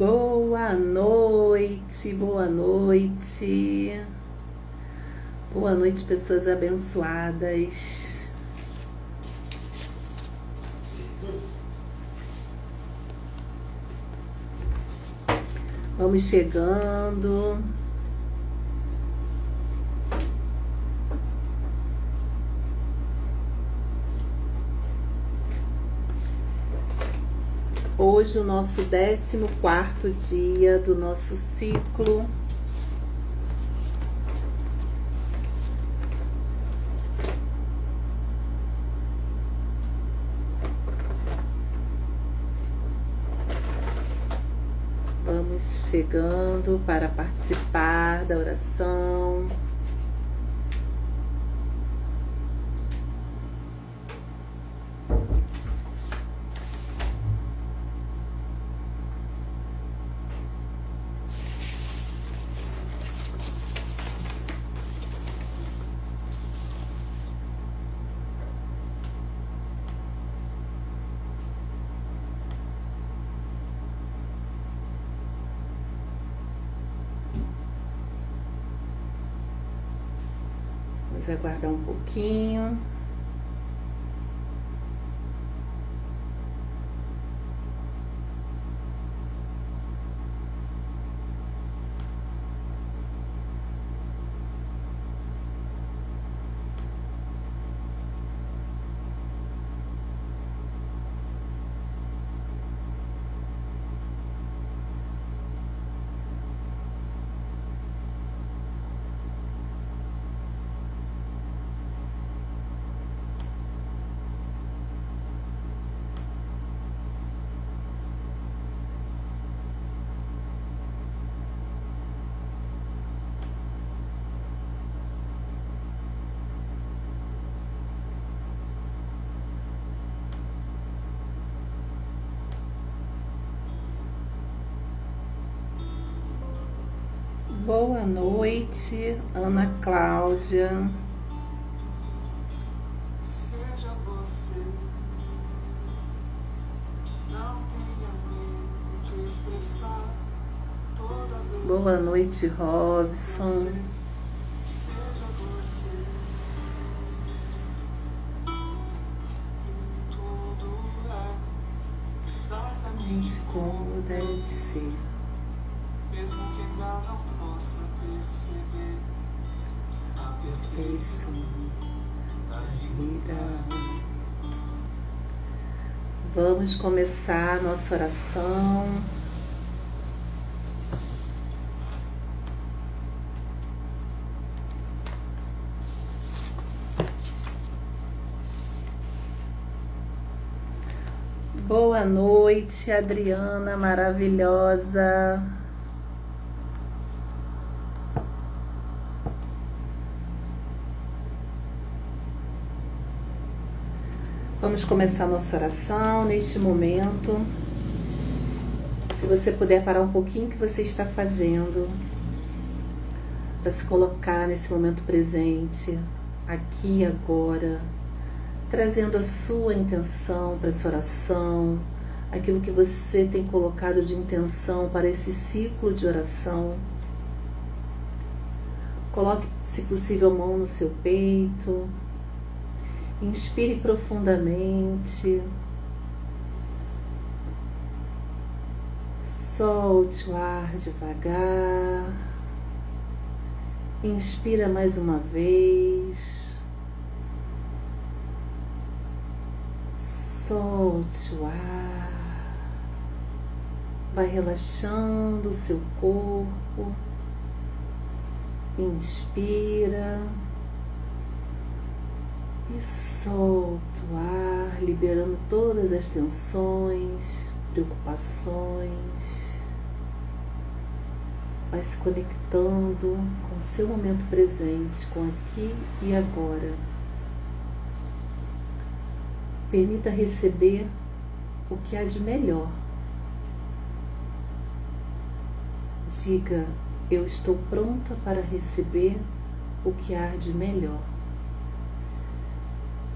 Boa noite, boa noite. Boa noite, pessoas abençoadas. Vamos chegando. Hoje o nosso 14º dia do nosso ciclo. Vamos chegando para participar da oração. Vamos aguardar um pouquinho. Boa noite, Ana Cláudia. Seja você, não tenha medo de expressar toda vez. Boa noite, Robson. Seja você, tudo é exatamente Como deve ser. mesmo que ainda não possa perceber a perfeição da vida. Vamos começar a nossa oração. Boa noite, Adriana maravilhosa. Vamos começar a nossa oração neste momento. Se você puder parar um pouquinho o que você está fazendo, para se colocar nesse momento presente, aqui e agora, trazendo a sua intenção para essa oração, aquilo que você tem colocado de intenção para esse ciclo de oração. Coloque, se possível, a mão no seu peito. Inspire profundamente. Solte o ar devagar. Inspira mais uma vez. Solte o ar. Vai relaxando o seu corpo. Inspira. E solta o ar, liberando todas as tensões, preocupações. Vai se conectando com o seu momento presente, com aqui e agora. Permita receber o que há de melhor. Diga, eu estou pronta para receber o que há de melhor.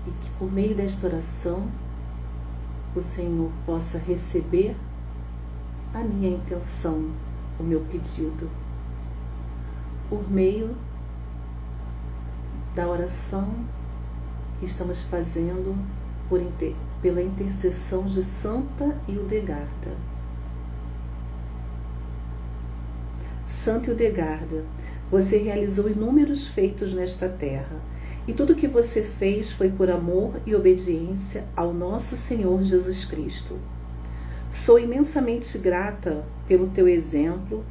E que por meio desta oração o Senhor possa receber a minha intenção, o meu pedido, por meio da oração que estamos fazendo pela intercessão de Santa Hildegarda. Santa Hildegarda, você realizou inúmeros feitos nesta terra, e tudo que você fez foi por amor e obediência ao nosso Senhor Jesus Cristo. Sou imensamente grata pelo teu exemplo,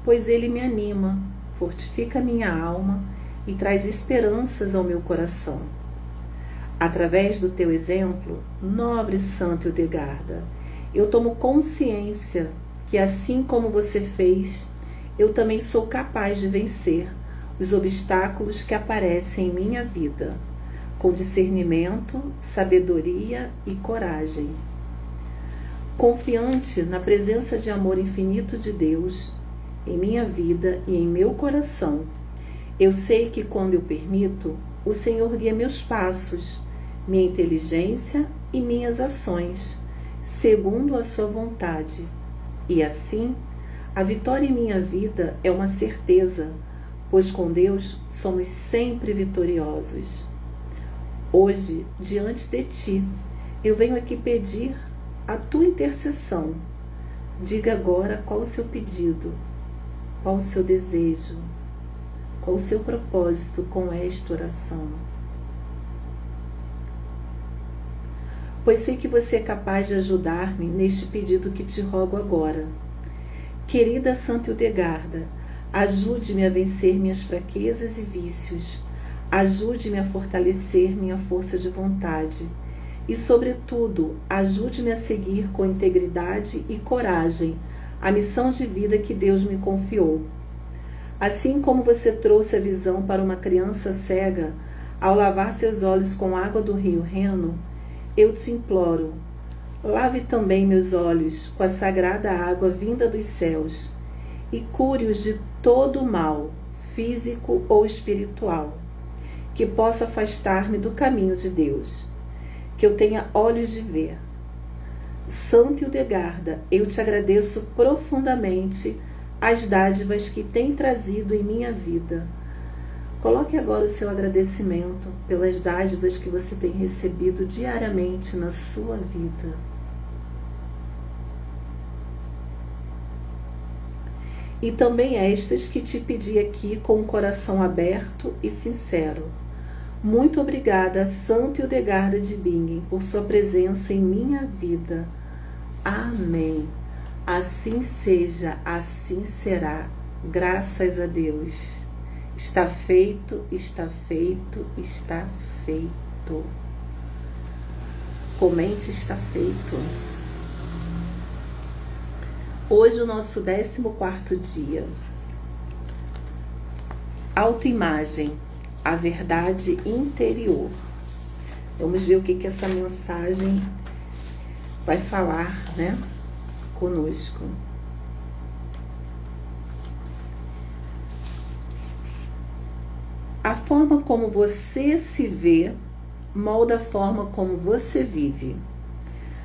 pois ele me anima, fortifica minha alma e traz esperanças ao meu coração. Através do teu exemplo, nobre Santa Hildegarda, eu tomo consciência que, assim como você fez, eu também sou capaz de vencer os obstáculos que aparecem em minha vida, com discernimento, sabedoria e coragem. Confiante na presença de amor infinito de Deus em minha vida e em meu coração, eu sei que quando eu permito, o Senhor guia meus passos, minha inteligência e minhas ações, segundo a sua vontade. E assim, a vitória em minha vida é uma certeza, pois com Deus somos sempre vitoriosos. Hoje, diante de ti, eu venho aqui pedir a tua intercessão. Diga agora qual o seu pedido, qual o seu desejo, qual o seu propósito com esta oração. Pois sei que você é capaz de ajudar-me neste pedido que te rogo agora. Querida Santa Hildegarda, ajude-me a vencer minhas fraquezas e vícios. Ajude-me a fortalecer minha força de vontade. E, sobretudo, ajude-me a seguir com integridade e coragem a missão de vida que Deus me confiou. Assim como você trouxe a visão para uma criança cega ao lavar seus olhos com água do rio Reno, eu te imploro, lave também meus olhos com a sagrada água vinda dos céus e cure-os de todo o mal, físico ou espiritual, que possa afastar-me do caminho de Deus, que eu tenha olhos de ver. Santa Hildegarda, eu te agradeço profundamente as dádivas que tem trazido em minha vida. Coloque agora o seu agradecimento pelas dádivas que você tem recebido diariamente na sua vida. E também estas que te pedi aqui com o coração aberto e sincero. Muito obrigada, Santa Hildegarda de Bingen, por sua presença em minha vida. Amém. Assim seja, assim será. Graças a Deus. Está feito, está feito, está feito. Comente, está feito. Hoje o nosso 14º dia. Autoimagem, a verdade interior. Vamos ver o que essa mensagem vai falar, né, conosco. A forma como você se vê molda a forma como você vive.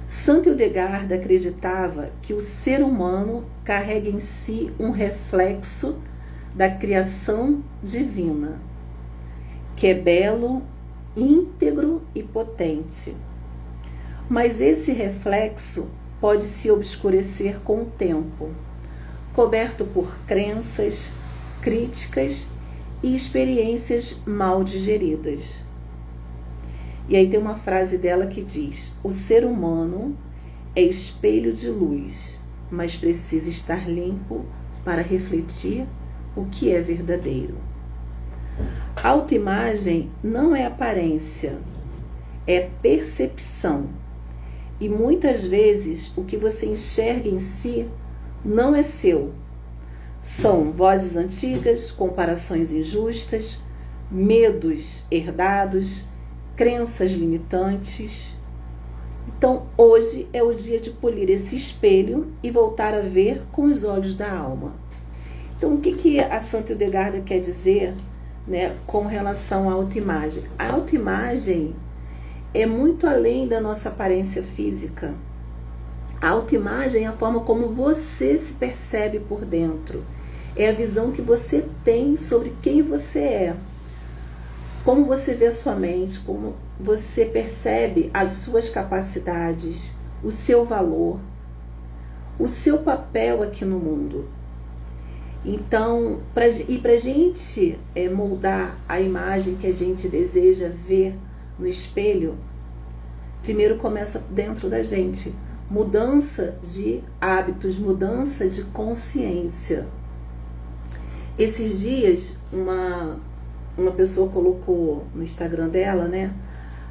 Santa Hildegarda acreditava que o ser humano carrega em si um reflexo da criação divina, que é belo, íntegro e potente. Mas esse reflexo pode se obscurecer com o tempo, coberto por crenças, críticas e experiências mal digeridas. E aí tem uma frase dela que diz: o ser humano é espelho de luz, mas precisa estar limpo para refletir o que é verdadeiro. Autoimagem não é aparência, é percepção. E muitas vezes o que você enxerga em si não é seu. São vozes antigas, comparações injustas, medos herdados, crenças limitantes. Então, hoje é o dia de polir esse espelho e voltar a ver com os olhos da alma. Então, o que a Santa Hildegarda quer dizer, né, com relação à autoimagem? A autoimagem é muito além da nossa aparência física. A autoimagem é a forma como você se percebe por dentro. É a visão que você tem sobre quem você é. Como você vê a sua mente, como você percebe as suas capacidades, o seu valor, o seu papel aqui no mundo. Então, para a gente moldar a imagem que a gente deseja ver no espelho, primeiro começa dentro da gente. Mudança de hábitos, mudança de consciência. Esses dias, uma pessoa colocou no Instagram dela, né,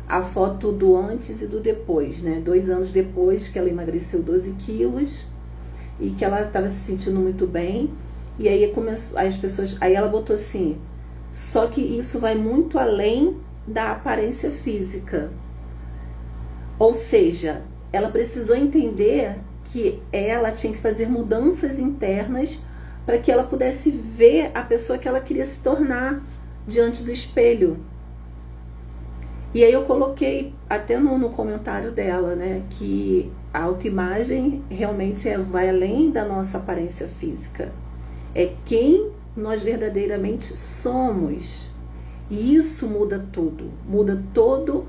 a foto do antes e do depois, né? 2 anos depois que ela emagreceu 12 quilos e que ela estava se sentindo muito bem. E aí aí ela botou assim, só que isso vai muito além da aparência física. Ou seja, ela precisou entender que ela tinha que fazer mudanças internas para que ela pudesse ver a pessoa que ela queria se tornar diante do espelho. E aí eu coloquei até no comentário dela, né, que a autoimagem realmente vai além da nossa aparência física. É quem nós verdadeiramente somos. E isso muda tudo, muda todo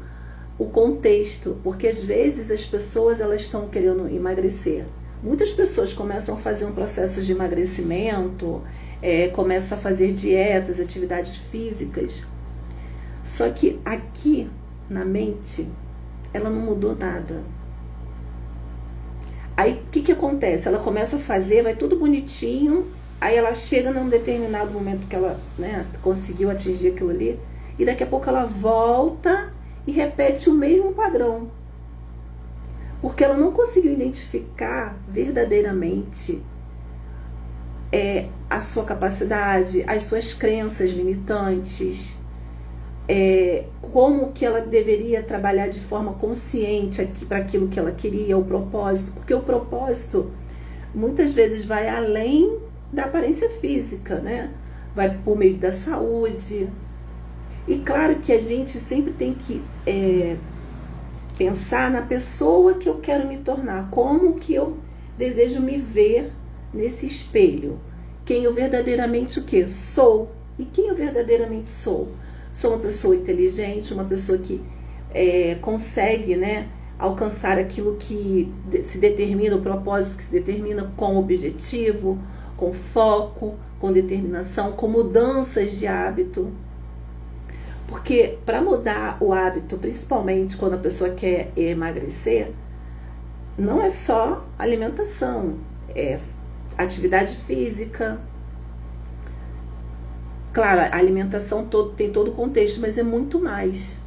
o contexto, porque às vezes as pessoas elas estão querendo emagrecer. Muitas pessoas começam a fazer um processo de emagrecimento, começam a fazer dietas, atividades físicas. Só que aqui na mente, ela não mudou nada. Aí o que acontece? Ela começa a fazer, vai tudo bonitinho, aí ela chega num determinado momento que ela, né, conseguiu atingir aquilo ali, e daqui a pouco ela volta e repete o mesmo padrão. Porque ela não conseguiu identificar verdadeiramente a sua capacidade, as suas crenças limitantes, como que ela deveria trabalhar de forma consciente para aquilo que ela queria, o propósito. Porque o propósito muitas vezes vai além da aparência física, né? Vai por meio da saúde. E claro que a gente sempre tem que pensar na pessoa que eu quero me tornar, como que eu desejo me ver nesse espelho, quem eu verdadeiramente sou, e quem eu verdadeiramente sou. Sou uma pessoa inteligente, uma pessoa que consegue, né, alcançar aquilo que se determina, o propósito que se determina com objetivo, com foco, com determinação, com mudanças de hábito. Porque para mudar o hábito, principalmente quando a pessoa quer emagrecer, não é só alimentação, é atividade física. Claro, a alimentação tem todo o contexto, mas é muito mais.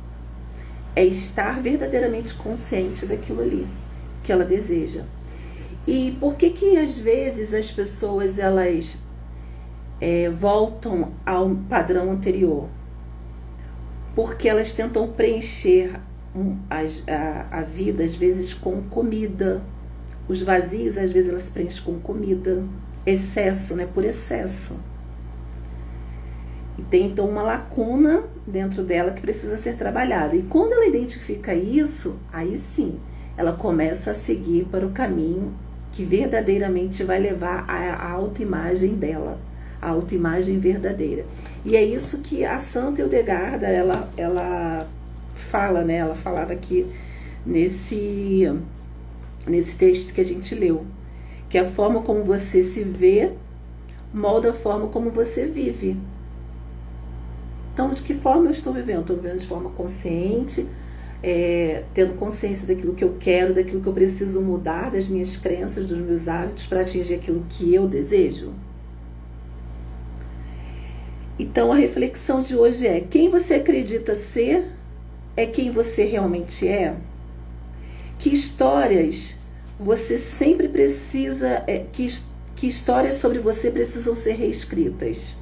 É estar verdadeiramente consciente daquilo ali que ela deseja. E por que às vezes as pessoas elas voltam ao padrão anterior? Porque elas tentam preencher a vida, às vezes, com comida. Os vazios, às vezes, elas se preenchem com comida. Excesso, né? Por excesso. E tem, então, uma lacuna dentro dela que precisa ser trabalhada. E quando ela identifica isso, aí sim, ela começa a seguir para o caminho que verdadeiramente vai levar à autoimagem dela. A autoimagem verdadeira. E é isso que a Santa Hildegarda, ela fala, né? Ela falava aqui nesse texto que a gente leu, que a forma como você se vê molda a forma como você vive. Então, de que forma eu estou vivendo? Estou vivendo de forma consciente, tendo consciência daquilo que eu quero, daquilo que eu preciso mudar, das minhas crenças, dos meus hábitos para atingir aquilo que eu desejo? Então, a reflexão de hoje é: quem você acredita ser é quem você realmente é? Que histórias você sempre precisa... que histórias sobre você precisam ser reescritas?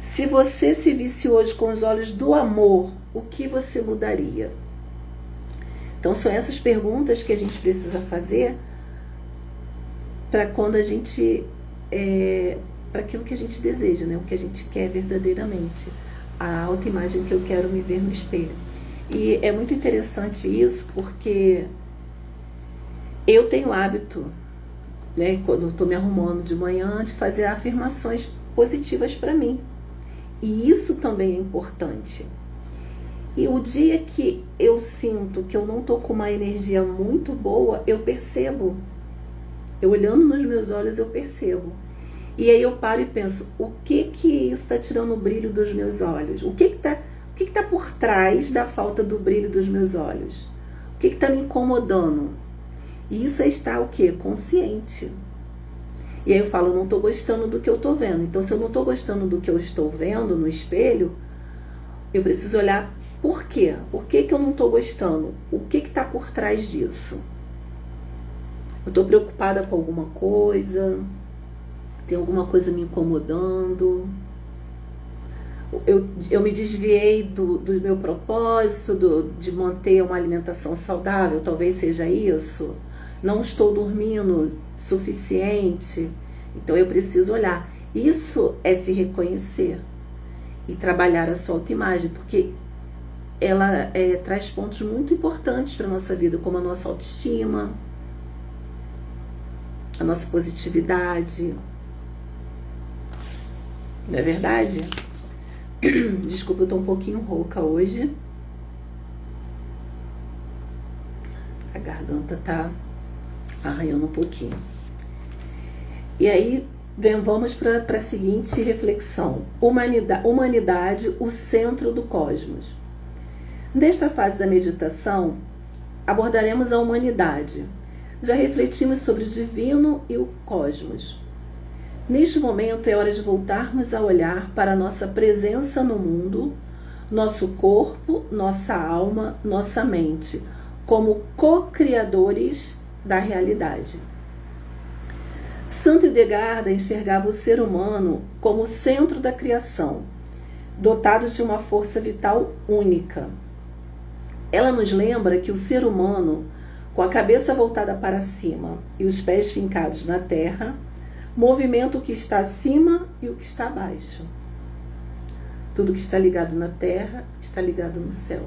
Se você se visse hoje com os olhos do amor, o que você mudaria? Então, são essas perguntas que a gente precisa fazer para quando a gente... para aquilo que a gente deseja, né? O que a gente quer verdadeiramente, a autoimagem que eu quero me ver no espelho. E é muito interessante isso, porque Eu tenho o hábito, né, quando eu estou me arrumando de manhã, de fazer afirmações positivas para mim. E isso também é importante. E o dia que eu sinto que eu não estou com uma energia muito boa, eu percebo. Eu olhando nos meus olhos, eu percebo. E aí eu paro e penso, o que isso está tirando o brilho dos meus olhos? O que tá por trás da falta do brilho dos meus olhos? O que está me incomodando? E isso é estar o quê? Consciente. E aí eu falo, eu não estou gostando do que eu estou vendo. Então, se eu não estou gostando do que eu estou vendo no espelho, eu preciso olhar por quê? Por que eu não estou gostando? O que está por trás disso? Eu estou preocupada com alguma coisa? Tem alguma coisa me incomodando? Eu me desviei do meu propósito, de manter uma alimentação saudável, talvez seja isso. Não estou dormindo suficiente, então eu preciso olhar. Isso é se reconhecer e trabalhar a sua autoimagem, porque ela traz pontos muito importantes para a nossa vida, como a nossa autoestima, a nossa positividade. Não é verdade? Desculpa, eu tô um pouquinho rouca hoje. A garganta tá arranhando um pouquinho. E aí, vamos para a seguinte reflexão. Humanidade, o centro do cosmos. Nesta fase da meditação, abordaremos a humanidade. Já refletimos sobre o divino e o cosmos. Neste momento é hora de voltarmos a olhar para a nossa presença no mundo, nosso corpo, nossa alma, nossa mente, como co-criadores da realidade. Santo Hildegarda enxergava o ser humano como o centro da criação, dotado de uma força vital única. Ela nos lembra que o ser humano, com a cabeça voltada para cima e os pés fincados na terra, movimenta o que está acima e o que está abaixo. Tudo que está ligado na terra está ligado no céu.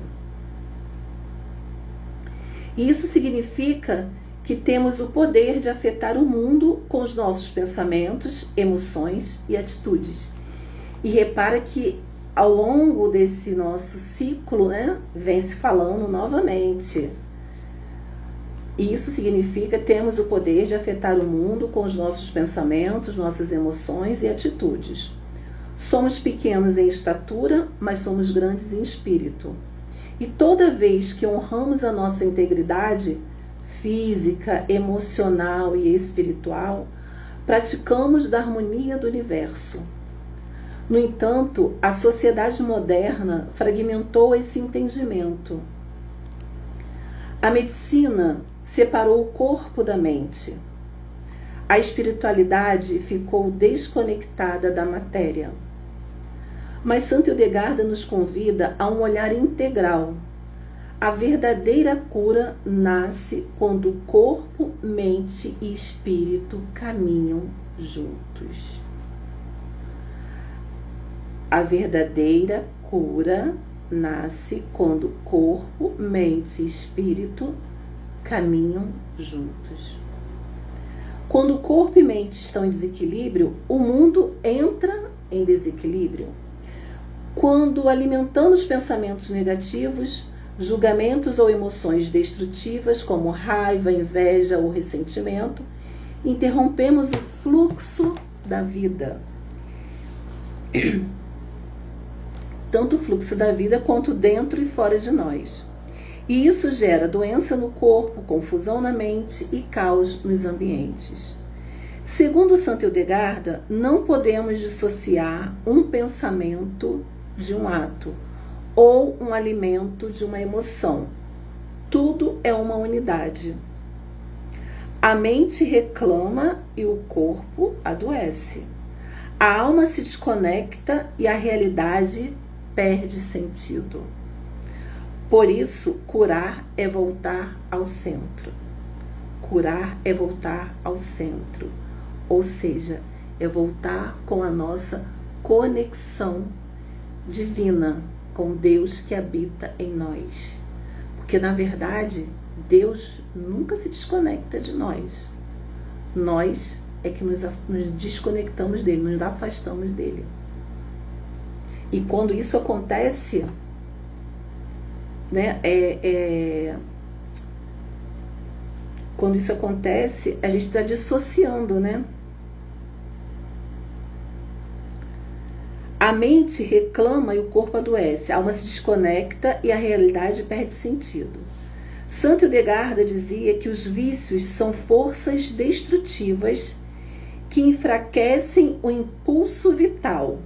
E isso significa que temos o poder de afetar o mundo com os nossos pensamentos, emoções e atitudes. E repara que ao longo desse nosso ciclo, né, vem se falando novamente. Isso significa que temos o poder de afetar o mundo com os nossos pensamentos, nossas emoções e atitudes. Somos pequenos em estatura, mas somos grandes em espírito. E toda vez que honramos a nossa integridade física, emocional e espiritual, praticamos da harmonia do universo. No entanto, a sociedade moderna fragmentou esse entendimento. A medicina separou o corpo da mente. A espiritualidade ficou desconectada da matéria. Mas Santo Hildegarda nos convida a um olhar integral. A verdadeira cura nasce quando corpo, mente e espírito caminham juntos. A verdadeira cura nasce quando corpo, mente e espírito caminham juntos. Quando corpo e mente estão em desequilíbrio, o mundo entra em desequilíbrio. Quando alimentamos pensamentos negativos, julgamentos ou emoções destrutivas, como raiva, inveja ou ressentimento, interrompemos o fluxo da vida. Tanto o fluxo da vida quanto dentro e fora de nós. E isso gera doença no corpo, confusão na mente e caos nos ambientes. Segundo Santo Hildegarda, não podemos dissociar um pensamento de um ato ou um alimento de uma emoção. Tudo é uma unidade. A mente reclama e o corpo adoece. A alma se desconecta e a realidade perde sentido. Por isso, curar é voltar ao centro. Curar é voltar ao centro. Ou seja, é voltar com a nossa conexão divina, com Deus que habita em nós. Porque, na verdade, Deus nunca se desconecta de nós. Nós é que nos desconectamos dele, nos afastamos dele. E quando isso acontece, né, quando isso acontece, a gente está dissociando, né? A mente reclama e o corpo adoece, a alma se desconecta e a realidade perde sentido. Santo Hildegard dizia que os vícios são forças destrutivas que enfraquecem o impulso vital,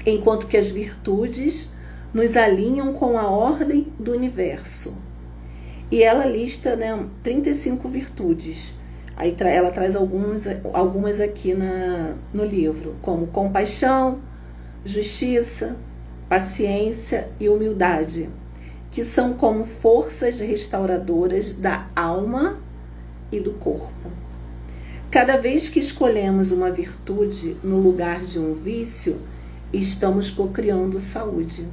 enquanto que as virtudes nos alinham com a ordem do universo. E ela lista, né, 35 virtudes. Aí ela traz algumas aqui no livro, como compaixão, justiça, paciência e humildade, que são como forças restauradoras da alma e do corpo. Cada vez que escolhemos uma virtude no lugar de um vício, estamos cocriando saúde.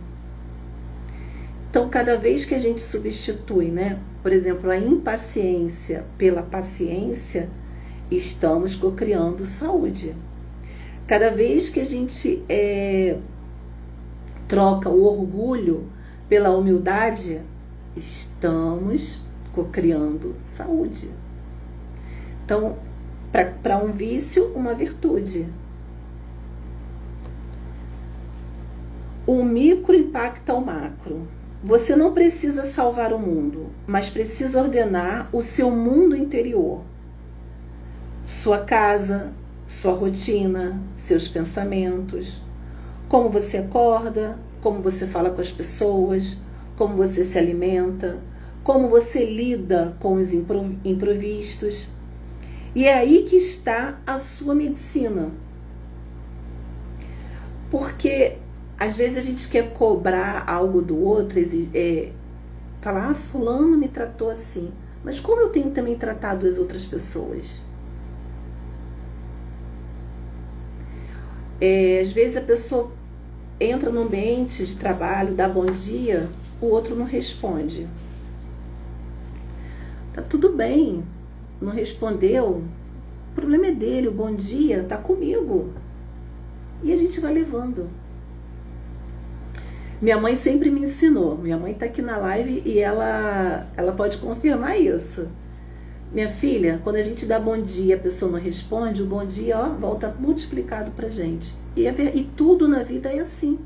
Então, cada vez que a gente substitui, né, por exemplo, a impaciência pela paciência, estamos cocriando saúde. Cada vez que a gente troca o orgulho pela humildade, estamos cocriando saúde. Então, para um vício, uma virtude. O micro impacta o macro. Você não precisa salvar o mundo, mas precisa ordenar o seu mundo interior. Sua casa, sua rotina, seus pensamentos, como você acorda, como você fala com as pessoas, como você se alimenta, como você lida com os imprevistos. E é aí que está a sua medicina. Porque às vezes a gente quer cobrar algo do outro, falar, fulano me tratou assim. Mas como eu tenho também tratado as outras pessoas? Às vezes a pessoa entra no ambiente de trabalho, dá bom dia, o outro não responde. Tá tudo bem, não respondeu, o problema é dele, o bom dia tá comigo. E a gente vai levando. Minha mãe sempre me ensinou, minha mãe tá aqui na live e ela pode confirmar isso. Minha filha, quando a gente dá bom dia e a pessoa não responde, o bom dia volta multiplicado pra gente. E tudo na vida é assim.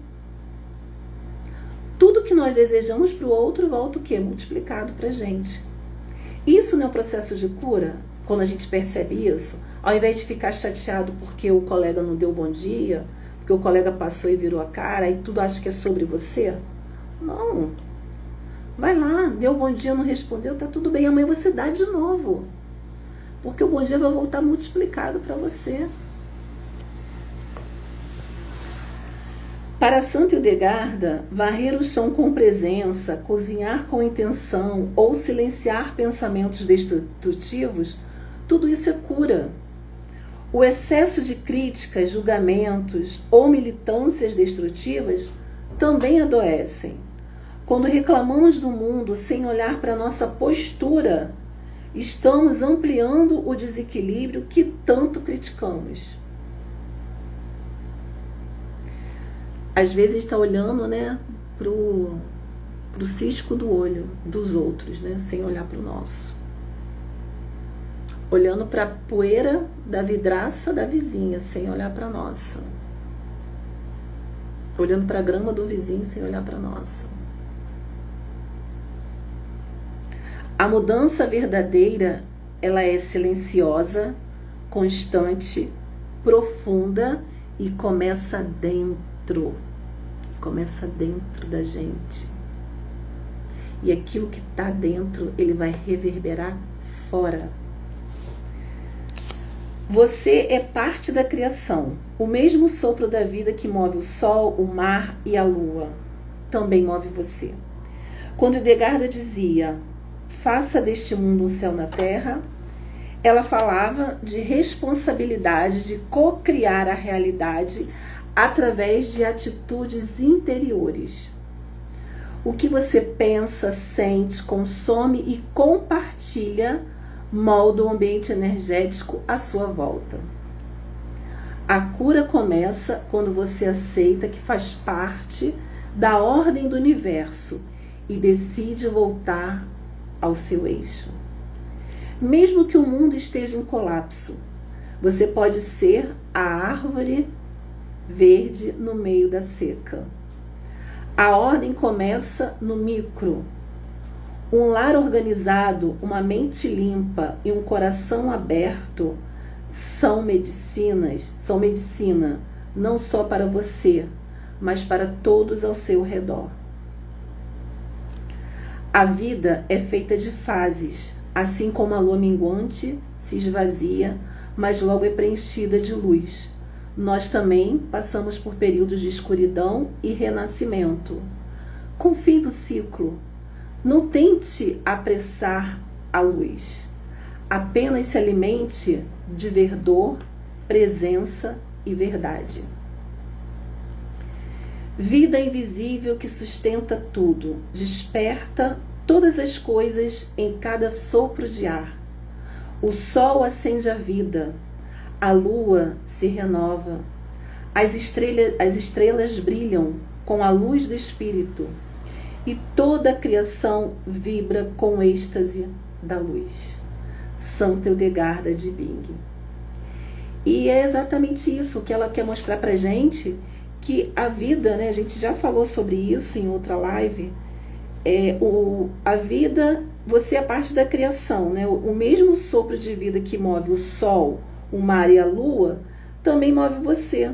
Tudo que nós desejamos pro outro volta o quê? Multiplicado pra gente. Isso não é um processo de cura? Quando a gente percebe isso, ao invés de ficar chateado porque o colega não deu bom dia, porque o colega passou e virou a cara e tudo acha que é sobre você? Não. Vai lá, deu bom dia, não respondeu, tá tudo bem. Amanhã você dá de novo. Porque o bom dia vai voltar multiplicado para você. Para Santo Hildegard, varrer o chão com presença, cozinhar com intenção ou silenciar pensamentos destrutivos, tudo isso é cura. O excesso de críticas, julgamentos ou militâncias destrutivas também adoecem. Quando reclamamos do mundo sem olhar para nossa postura, estamos ampliando o desequilíbrio que tanto criticamos. Às vezes a gente está olhando, né, pro cisco do olho dos outros, né, sem olhar para o nosso. Olhando para a poeira da vidraça da vizinha, sem olhar para a nossa. Olhando para a grama do vizinho, sem olhar para a nossa. A mudança verdadeira, ela é silenciosa, constante, profunda e começa dentro. Começa dentro da gente. E aquilo que está dentro, ele vai reverberar fora. Você é parte da criação. O mesmo sopro da vida que move o sol, o mar e a lua também move você. Quando Hildegard dizia, faça deste mundo um céu na terra, ela falava de responsabilidade de co-criar a realidade através de atitudes interiores. O que você pensa, sente, consome e compartilha molda o ambiente energético à sua volta. A cura começa quando você aceita que faz parte da ordem do universo e decide voltar ao seu eixo. Mesmo que o mundo esteja em colapso, você pode ser a árvore verde no meio da seca. A ordem começa no micro. Um lar organizado, uma mente limpa e um coração aberto são medicina, não só para você, mas para todos ao seu redor. A vida é feita de fases, assim como a lua minguante se esvazia, mas logo é preenchida de luz. Nós também passamos por períodos de escuridão e renascimento. Confie no ciclo. Não tente apressar a luz. Apenas se alimente de verdor, presença e verdade. Vida invisível que sustenta tudo, desperta todas as coisas em cada sopro de ar. O sol acende a vida, a lua se renova, as estrelas brilham com a luz do Espírito e toda a criação vibra com o êxtase da luz. Santa Hildegarda de Bingen. E é exatamente isso que ela quer mostrar pra gente, que a vida, né, a gente já falou sobre isso em outra live, a vida, você é parte da criação, né? O mesmo sopro de vida que move o sol, o mar e a lua, também move você.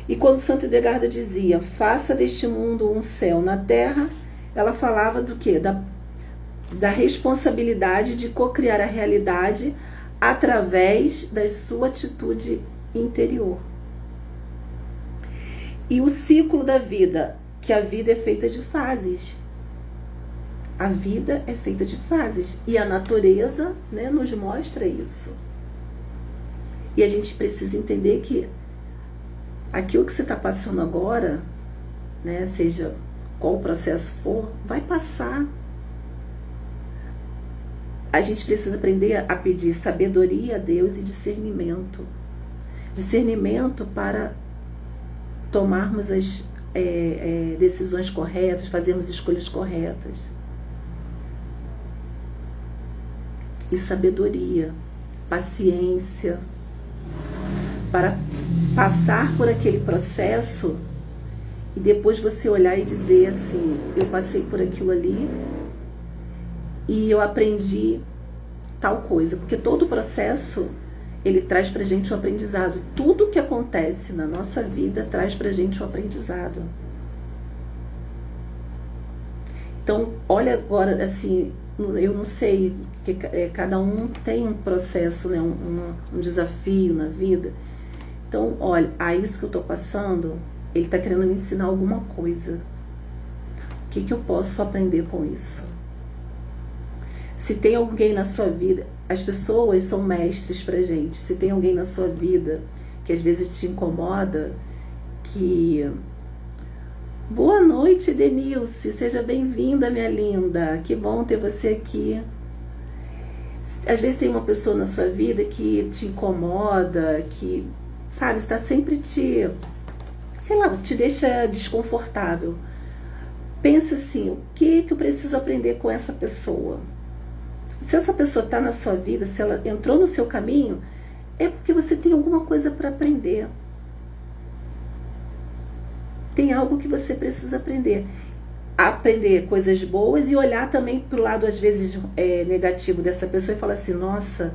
E quando Santa Hildegarda dizia, faça deste mundo um céu na terra, ela falava do quê? Da responsabilidade de cocriar a realidade através da sua atitude interior. E o ciclo da vida, que a vida é feita de fases. A vida é feita de fases. E a natureza, né, nos mostra isso. E a gente precisa entender que aquilo que você está passando agora, né, seja qual o processo for, vai passar. A gente precisa aprender a pedir sabedoria a Deus e discernimento. Discernimento para tomarmos as decisões corretas, fazermos escolhas corretas. E sabedoria, paciência, para passar por aquele processo e depois você olhar e dizer assim, eu passei por aquilo ali e eu aprendi tal coisa, porque todo o processo ele traz pra gente um aprendizado. Tudo que acontece na nossa vida traz pra gente um aprendizado. Então, olha agora, assim, eu não sei, que cada um tem um processo, né, um desafio na vida. Então, olha, isso que eu tô passando, ele tá querendo me ensinar alguma coisa. O que eu posso aprender com isso? Se tem alguém na sua vida, as pessoas são mestres pra gente. Se tem alguém na sua vida que às vezes te incomoda, que... Boa noite, Denilce, seja bem-vinda, minha linda, que bom ter você aqui. Às vezes tem uma pessoa na sua vida que te incomoda, que, sabe, está sempre te deixa desconfortável. Pensa assim, o que eu preciso aprender com essa pessoa? Se essa pessoa está na sua vida, se ela entrou no seu caminho, é porque você tem alguma coisa para aprender. Tem algo que você precisa aprender. Aprender coisas boas e olhar também para o lado, às vezes, negativo dessa pessoa e falar assim, nossa,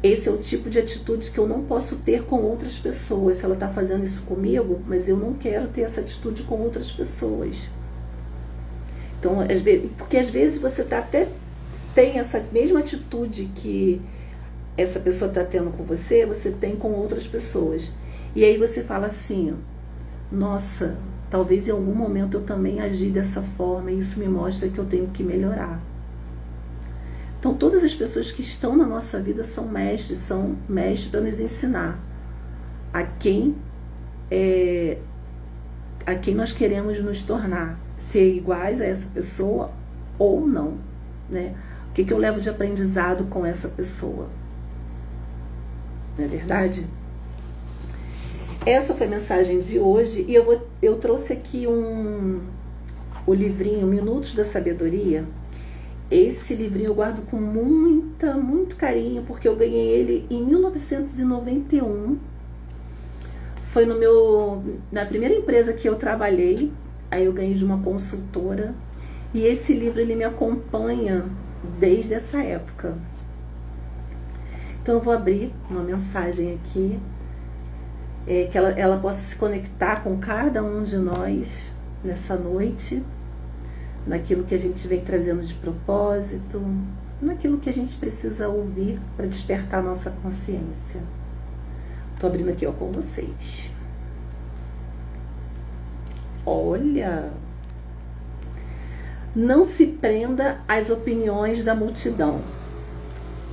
esse é o tipo de atitude que eu não posso ter com outras pessoas. Se ela está fazendo isso comigo, mas eu não quero ter essa atitude com outras pessoas. Então, porque às vezes você tem essa mesma atitude que essa pessoa está tendo com você tem com outras pessoas. E aí você fala assim, nossa, talvez em algum momento eu também agi dessa forma e isso me mostra que eu tenho que melhorar. Então todas as pessoas que estão na nossa vida são mestres para nos ensinar a quem nós queremos nos tornar. ser iguais a essa pessoa ou não, né? O que eu levo de aprendizado com essa pessoa? Não é verdade? Essa foi a mensagem de hoje e eu trouxe aqui o livrinho Minutos da Sabedoria. Esse livrinho eu guardo com muito carinho, porque eu ganhei ele em 1991. Foi na primeira empresa que eu trabalhei, aí eu ganhei de uma consultora. E esse livro ele me acompanha desde essa época. Então eu vou abrir uma mensagem aqui, que ela possa se conectar com cada um de nós nessa noite, naquilo que a gente vem trazendo de propósito, naquilo que a gente precisa ouvir para despertar a nossa consciência. Estou abrindo aqui com vocês. Olha! Não se prenda às opiniões da multidão.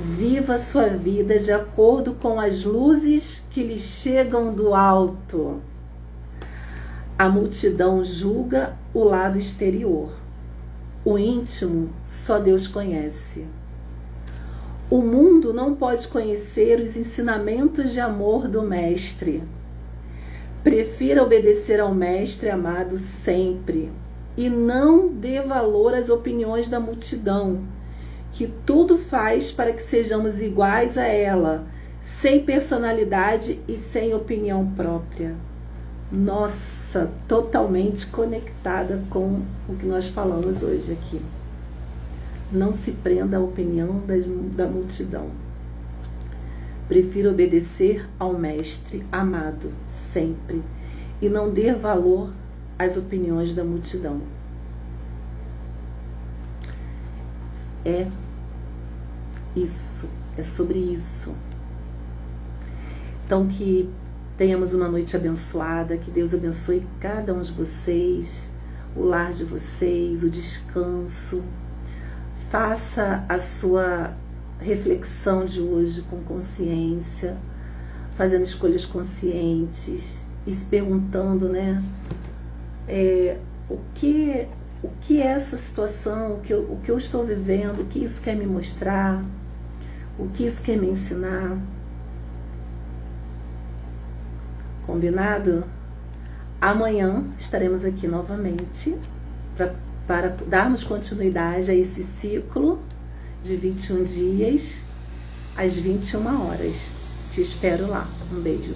Viva sua vida de acordo com as luzes que lhe chegam do alto. A multidão julga o lado exterior. O íntimo só Deus conhece. O mundo não pode conhecer os ensinamentos de amor do Mestre. Prefira obedecer ao Mestre amado sempre e não dê valor às opiniões da multidão, que tudo faz para que sejamos iguais a ela, sem personalidade e sem opinião própria. Nossa, totalmente conectada com o que nós falamos hoje aqui. Não se prenda à opinião da multidão. Prefiro obedecer ao Mestre amado sempre e não dê valor às opiniões da multidão. É isso, é sobre isso. Então que tenhamos uma noite abençoada, que Deus abençoe cada um de vocês, o lar de vocês, o descanso. Faça a sua reflexão de hoje com consciência, fazendo escolhas conscientes e se perguntando, né? O que é essa situação, o que eu estou vivendo, o que isso quer me mostrar, o que isso quer me ensinar. Combinado? Amanhã estaremos aqui novamente para darmos continuidade a esse ciclo de 21 dias às 21 horas. Te espero lá. Um beijo.